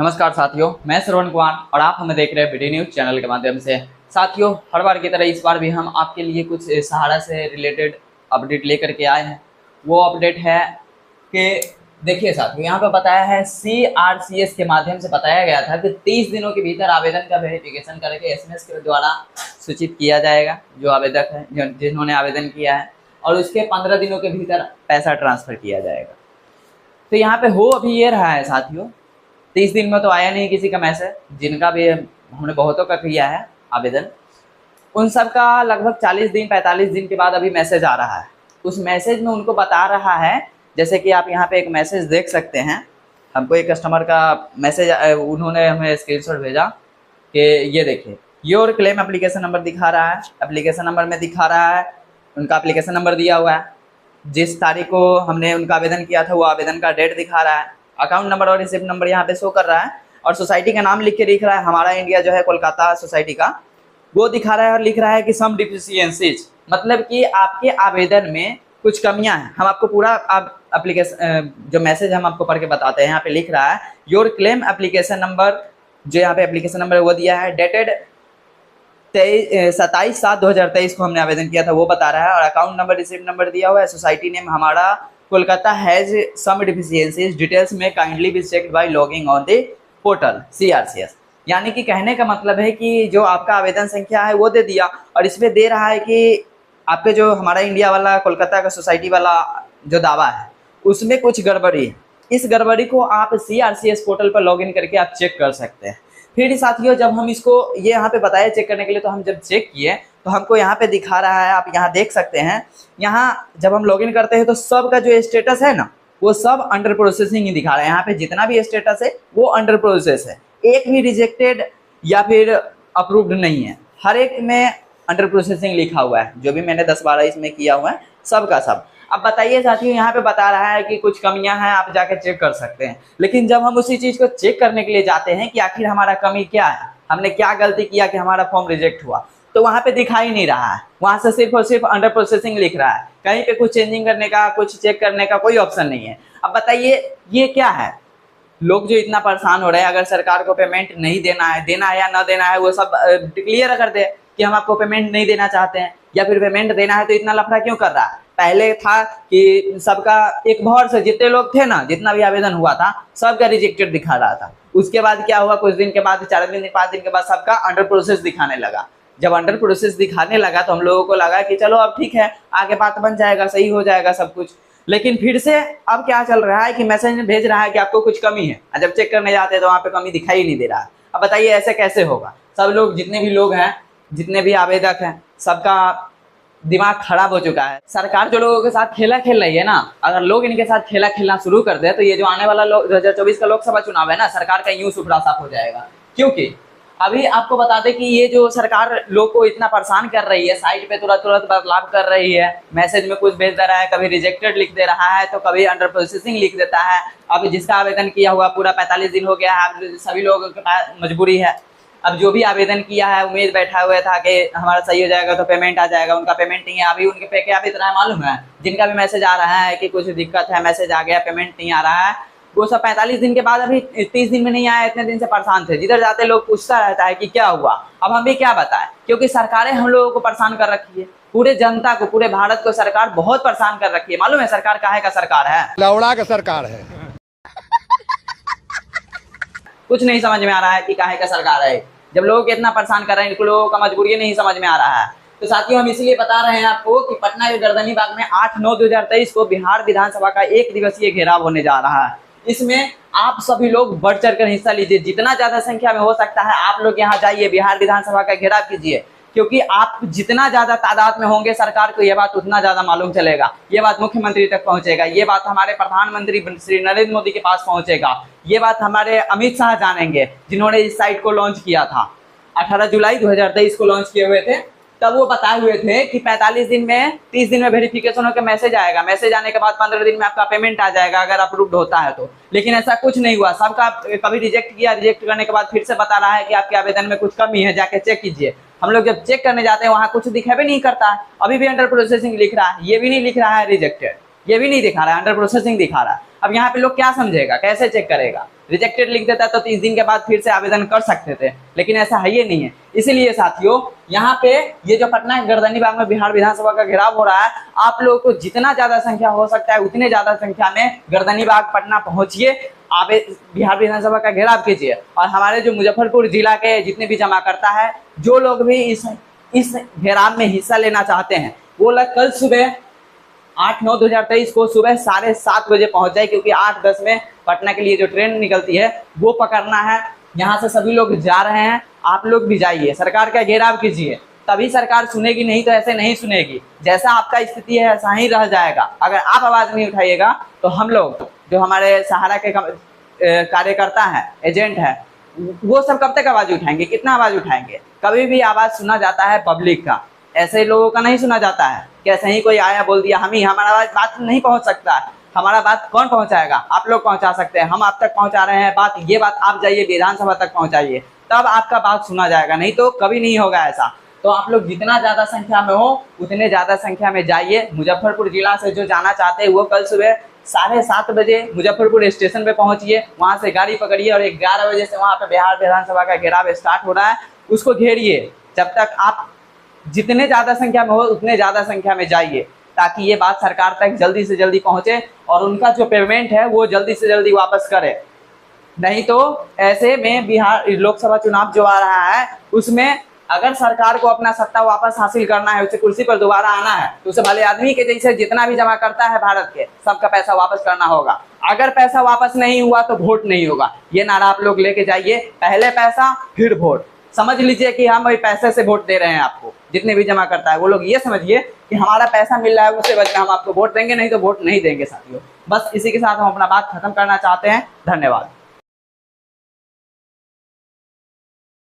नमस्कार साथियों, मैं श्रवण कुमार और आप हमें देख रहे हैं बीडी न्यूज चैनल के माध्यम से। साथियों, हर बार की तरह इस बार भी हम आपके लिए कुछ सहारा से रिलेटेड अपडेट लेकर के आए हैं। वो अपडेट है कि देखिए साथियों, यहाँ पे बताया है CRCS के माध्यम से बताया गया था कि 30 दिनों के भीतर आवेदन का वेरिफिकेशन करके SMS के द्वारा सूचित किया जाएगा जो आवेदक है, जिन्होंने आवेदन किया है, और उसके 15 दिनों के भीतर पैसा ट्रांसफर किया जाएगा। तो यहाँ पे हो अभी ये रहा है साथियों, 30 दिन में तो आया नहीं किसी का मैसेज। जिनका भी हमने बहुतों का किया है आवेदन, उन सब का लगभग 40 दिन 45 दिन के बाद अभी मैसेज आ रहा है। उस मैसेज में उनको बता रहा है, जैसे कि आप यहाँ पे एक मैसेज देख सकते हैं। हमको एक कस्टमर का मैसेज, उन्होंने हमें स्क्रीनशॉट भेजा कि ये देखिए, योर क्लेम एप्लीकेशन नंबर दिखा रहा है। एप्लीकेशन नंबर में दिखा रहा है, उनका एप्लीकेशन नंबर दिया हुआ है। जिस तारीख को हमने उनका आवेदन किया था वो आवेदन का डेट दिखा रहा है। अकाउंट नंबर और रिसिप्ट नंबर यहाँ पे शो कर रहा है, और सोसाइटी का नाम लिख के लिख रहा है, हमारा इंडिया जो है कोलकाता सोसाइटी का, वो दिखा रहा है। और लिख रहा है कि सम डिफिशियंसीज, मतलब कि आपके आवेदन में कुछ कमियां हैं। हम आपको पूरा एप्लीकेशन जो मैसेज हम आपको पढ़ के बताते हैं। यहाँ पे लिख रहा है योर क्लेम एप्लीकेशन नंबर, जो यहाँ पे एप्लीकेशन नंबर वो दिया है, डेटेड 27/7/2023 को हमने आवेदन किया था, वो बता रहा है। और अकाउंट नंबर रिसिप्ट नंबर दिया हुआ है। सोसाइटी नेम हमारा Kolkata has some deficiencies, details में kindly be checked by logging on the portal CRCS। यानी कि कहने का मतलब है कि जो आपका आवेदन संख्या है वो दे दिया, और इसमें दे रहा है कि आपके जो हमारा इंडिया वाला कोलकाता का सोसाइटी वाला जो दावा है उसमें कुछ गड़बड़ी है। इस गड़बड़ी को आप CRCS पोर्टल पर लॉगिन करके आप चेक कर सकते हैं। फिर साथियों, जब हम इसको ये यहाँ पे बताया चेक करने के लिए, तो हम जब चेक किए तो हमको यहाँ पे दिखा रहा है, आप यहाँ देख सकते हैं। यहाँ जब हम लॉगिन करते हैं तो सब का जो स्टेटस है ना, वो सब अंडर प्रोसेसिंग ही दिखा रहा है। यहाँ पे जितना भी स्टेटस है वो अंडर प्रोसेस है, एक भी रिजेक्टेड या फिर अप्रूव्ड नहीं है। हर एक में अंडर प्रोसेसिंग लिखा हुआ है। जो भी मैंने 10-12 इसमें किया हुआ है सब का सब। अब बताइए साथियों, यहाँ पे बता रहा है कि कुछ कमियां हैं, आप जाके चेक कर सकते हैं। लेकिन जब हम उसी चीज को चेक करने के लिए जाते हैं कि आखिर हमारा कमी क्या है, हमने क्या गलती किया कि हमारा फॉर्म रिजेक्ट हुआ, तो वहां पे दिखाई नहीं रहा है। वहां से सिर्फ और सिर्फ अंडर प्रोसेसिंग लिख रहा है। कहीं पे कुछ चेंजिंग करने का, कुछ चेक करने का कोई ऑप्शन नहीं है। अब बताइए ये क्या है? लोग जो इतना परेशान हो रहे हैं, अगर सरकार को पेमेंट नहीं देना है या ना देना है, वो सब क्लियर कर दे कि हम आपको पेमेंट नहीं देना चाहते हैं, या फिर पेमेंट देना है तो इतना लफड़ा क्यों कर रहा है। पहले था कि सबका एक भर से जितने लोग थे ना, जितना भी आवेदन हुआ था सबका रिजेक्टेड दिखा रहा था। उसके बाद क्या हुआ, कुछ दिन के बाद, 4 दिन 5 दिन के बाद सबका अंडर प्रोसेस दिखाने लगा। जब अंडर प्रोसेस दिखाने लगा तो हम लोगों को लगा कि चलो अब ठीक है, आगे बात बन जाएगा, सही हो जाएगा सब कुछ। लेकिन फिर से अब क्या चल रहा है कि मैसेज भेज रहा है कि आपको कुछ कमी है। जब चेक करने जाते हैं तो वहाँ पे कमी दिखाई नहीं दे रहा है। अब बताइए ऐसे कैसे होगा? सब लोग, जितने भी लोग हैं, जितने भी आवेदक हैं, सबका दिमाग खराब हो चुका है। सरकार जो लोगों के साथ खेला खेल रही है ना, अगर लोग इनके साथ खेला खेलना शुरू कर दे तो ये जो आने वाला 2024 का लोकसभा चुनाव है ना, सरकार का यूं सुपड़ा साफ हो जाएगा। क्योंकि अभी आपको बता दें कि ये जो सरकार लोग को इतना परेशान कर रही है, साइट पे तुरंत बदलाव कर रही है, मैसेज में कुछ भेज दे रहा है, कभी रिजेक्टेड लिख दे रहा है तो कभी अंडर प्रोसेसिंग लिख देता है। अब जिसका आवेदन किया हुआ पूरा 45 दिन हो गया है, अब सभी लोगों के पास मजबूरी है। अब जो भी आवेदन किया है उम्मीद बैठा हुआ था कि हमारा सही हो जाएगा तो पेमेंट आ जाएगा, उनका पेमेंट नहीं है। अभी उनके पे क्या इतना है मालूम है, जिनका भी मैसेज आ रहा है कि कुछ दिक्कत है, मैसेज आ गया, पेमेंट नहीं आ रहा है, वो सब 45 दिन के बाद, अभी 30 दिन में नहीं आया। इतने दिन से परेशान थे, जिधर जाते लोग पूछता रहता है कि क्या हुआ। अब हम भी क्या बताएं, क्योंकि सरकारें हम लोगों को परेशान कर रखी है, पूरे जनता को, पूरे भारत को सरकार बहुत परेशान कर रखी है। मालूम है सरकार काहे का सरकार है? लौड़ा का सरकार है। कुछ नहीं समझ में आ रहा है कि काहे का सरकार है। जब लोग इतना परेशान कर रहे हैं, इनको लोगों का मजबूरी नहीं समझ में आ रहा है। तो साथियों, हम इसलिए बता रहे हैं आपको कि पटना के गर्दनी बाग में 8/9/2023 को बिहार विधानसभा का 1 दिवसीय घेराव होने जा रहा है। इसमें आप सभी लोग बढ़ चढ़ कर हिस्सा लीजिए। जितना ज्यादा संख्या में हो सकता है आप लोग यहाँ जाइए, बिहार विधानसभा का घेराव कीजिए। क्योंकि आप जितना ज्यादा तादाद में होंगे, सरकार को यह बात उतना ज्यादा मालूम चलेगा, ये बात मुख्यमंत्री तक पहुंचेगा, ये बात हमारे प्रधानमंत्री श्री नरेंद्र मोदी के पास पहुंचेगा, ये बात हमारे अमित शाह जानेंगे, जिन्होंने इस साइट को लॉन्च किया था। 18 जुलाई 2023 को लॉन्च किए हुए थे। तब वो बताए हुए थे कि 45 दिन में, 30 दिन में वेरिफिकेशन होकर मैसेज आएगा, मैसेज आने के बाद 15 दिन में आपका पेमेंट आ जाएगा अगर अप्रूव्ड होता है तो। लेकिन ऐसा कुछ नहीं हुआ, सबका कभी रिजेक्ट किया, रिजेक्ट करने के बाद फिर से बता रहा है कि आपके आवेदन में कुछ कमी है, जाके चेक कीजिए। हम लोग जब चेक करने जाते हैं वहाँ कुछ दिखा भी नहीं करता है। अभी भी अंडर प्रोसेसिंग लिख रहा है, ये भी नहीं लिख रहा है रिजेक्टेड, ये भी नहीं दिखा रहा है, अंडर प्रोसेसिंग दिखा रहा है। अब यहाँ पे लोग क्या समझेगा, कैसे चेक करेगा? रिजेक्टेड लिख देता तो 30 दिन के बाद फिर से आवेदन कर सकते थे, लेकिन ऐसा है ये नहीं है। इसीलिए साथियों यहाँ पे ये जो पटना गर्दनी बाग में बिहार विधानसभा का घेराव हो रहा है, आप लोगों को जितना ज्यादा संख्या हो सकता है उतने ज्यादा संख्या में गर्दनी बाग पटना पहुंचिए, आप बिहार विधानसभा का घेराव कीजिए। और हमारे जो मुजफ्फरपुर जिला के जितने भी जमाकर्ता है, जो लोग भी इस घेराव में हिस्सा लेना चाहते हैं, वो लोग कल सुबह 8/9/2023 को सुबह 7:30 बजे पहुंच जाए, क्योंकि 8:10 में पटना के लिए जो ट्रेन निकलती है वो पकड़ना है। यहाँ से सभी लोग जा रहे हैं, आप लोग भी जाइए, सरकार का घेराव कीजिए, तभी सरकार सुनेगी, नहीं तो ऐसे नहीं सुनेगी। जैसा आपका स्थिति है ऐसा ही रह जाएगा। अगर आप आवाज नहीं उठाइएगा तो हम लोग जो हमारे सहारा के कार्यकर्ता हैं, एजेंट हैं, वो सब कब तक आवाज उठाएंगे, कितना आवाज उठाएंगे। कभी भी आवाज सुना जाता है पब्लिक का, ऐसे लोगों का नहीं सुना जाता है। कैसे ही कोई आया बोल दिया हमारा बात नहीं पहुंच सकता है, हमारा बात कौन पहुंचाएगा, आप लोग पहुंचा सकते हैं, हम आप तक पहुंचा रहे हैं बात। ये बात आप जाइए विधानसभा तक पहुंचाइए, तब आपका बात सुना जाएगा, नहीं तो कभी नहीं होगा ऐसा। तो आप लोग जितना ज्यादा संख्या में हो उतने ज्यादा संख्या में जाइए। मुजफ्फरपुर जिला से जो जाना चाहते हैं वो कल सुबह 7:30 बजे मुजफ्फरपुर स्टेशन पे पहुंचिए, वहां से गाड़ी पकड़िए और 11 बजे से वहां पे बिहार विधानसभा का घेराव स्टार्ट हो रहा है, उसको घेरिए। जब तक आप जितने ज्यादा संख्या में हो उतने ज्यादा संख्या में जाइए, ताकि ये बात सरकार तक जल्दी से जल्दी पहुंचे और उनका जो पेमेंट है वो जल्दी से जल्दी वापस करे। नहीं तो ऐसे में बिहार लोकसभा चुनाव जो आ रहा है उसमें अगर सरकार को अपना सत्ता वापस हासिल करना है, उसे कुर्सी पर दोबारा आना है, तो उसे भले आदमी के जैसे जितना भी जमा करता है भारत के सबका पैसा वापस करना होगा। अगर पैसा वापस नहीं हुआ तो वोट नहीं होगा। ये नारा आप लोग लेके जाइए, पहले पैसा फिर वोट। समझ लीजिए कि हम वही पैसे से वोट दे रहे हैं आपको, जितने भी जमा करता है वो लोग ये समझिए कि हमारा पैसा मिल रहा है, उससे बदले हम आपको वोट देंगे, नहीं तो वोट नहीं देंगे साथियों। बस इसी के साथ हम अपना बात खत्म करना चाहते हैं। धन्यवाद।